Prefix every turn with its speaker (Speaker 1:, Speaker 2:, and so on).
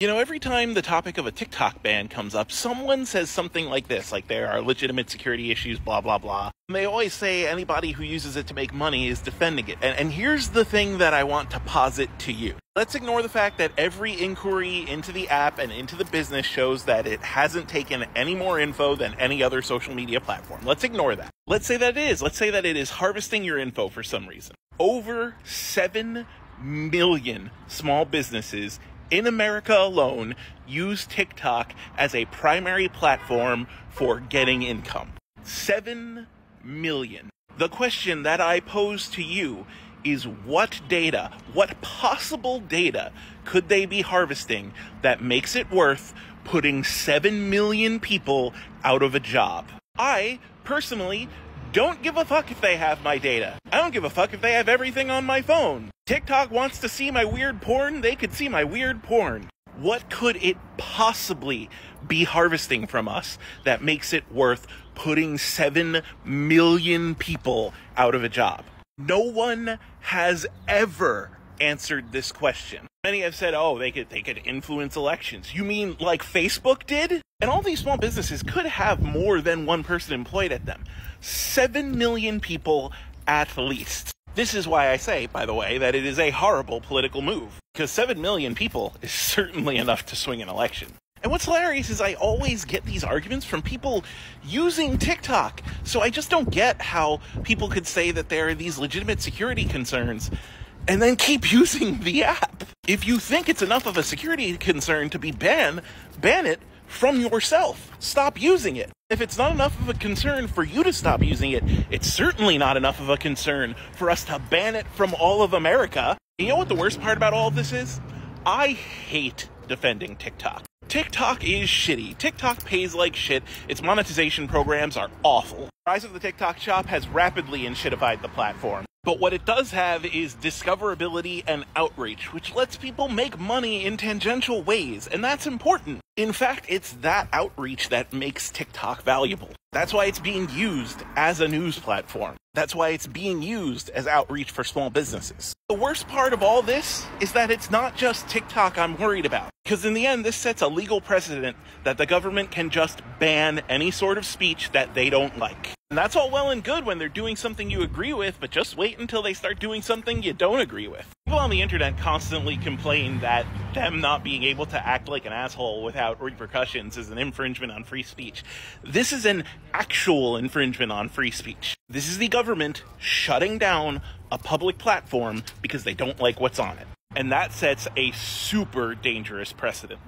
Speaker 1: You know, every time the topic of a TikTok ban comes up, someone says something like this, like there are legitimate security issues, blah, blah, blah. And they always say anybody who uses it to make money is defending it. And here's the thing that I want to posit to you. Let's ignore the fact that every inquiry into the app and into the business shows that it hasn't taken any more info than any other social media platform. Let's ignore that. Let's say that it is. Let's say that it is harvesting your info for some reason. Over 7 million small businesses in America alone use TikTok as a primary platform for getting income. 7 million. The question that I pose to you is what possible data could they be harvesting that makes it worth putting 7 million people out of a job? I, personally, don't give a fuck if they have my data. I don't give a fuck if they have everything on my phone. TikTok wants to see my weird porn, they could see my weird porn. What could it possibly be harvesting from us that makes it worth putting 7 million people out of a job? No one has ever answered this question. Many have said, oh, they could influence elections. You mean like Facebook did? And all these small businesses could have more than one person employed at them. 7 million people at least. This is why I say, by the way, that it is a horrible political move. Because 7 million people is certainly enough to swing an election. And what's hilarious is I always get these arguments from people using TikTok. So I just don't get how people could say that there are these legitimate security concerns and then keep using the app. If you think it's enough of a security concern to be banned, ban it from yourself. Stop using it. If it's not enough of a concern for you to stop using it, it's certainly not enough of a concern for us to ban it from all of America. You know what the worst part about all of this is? I hate defending TikTok. TikTok is shitty. TikTok pays like shit. Its monetization programs are awful. The rise of the TikTok shop has rapidly shitified the platform. But what it does have is discoverability and outreach, which lets people make money in tangential ways, and that's important. In fact, it's that outreach that makes TikTok valuable. That's why it's being used as a news platform. That's why it's being used as outreach for small businesses. The worst part of all this is that it's not just TikTok I'm worried about. Because in the end, this sets a legal precedent that the government can just ban any sort of speech that they don't like. And that's all well and good when they're doing something you agree with, but just wait until they start doing something you don't agree with. People on the internet constantly complain that them not being able to act like an asshole without repercussions is an infringement on free speech. This is an actual infringement on free speech. This is the government shutting down a public platform because they don't like what's on it. And that sets a super dangerous precedent.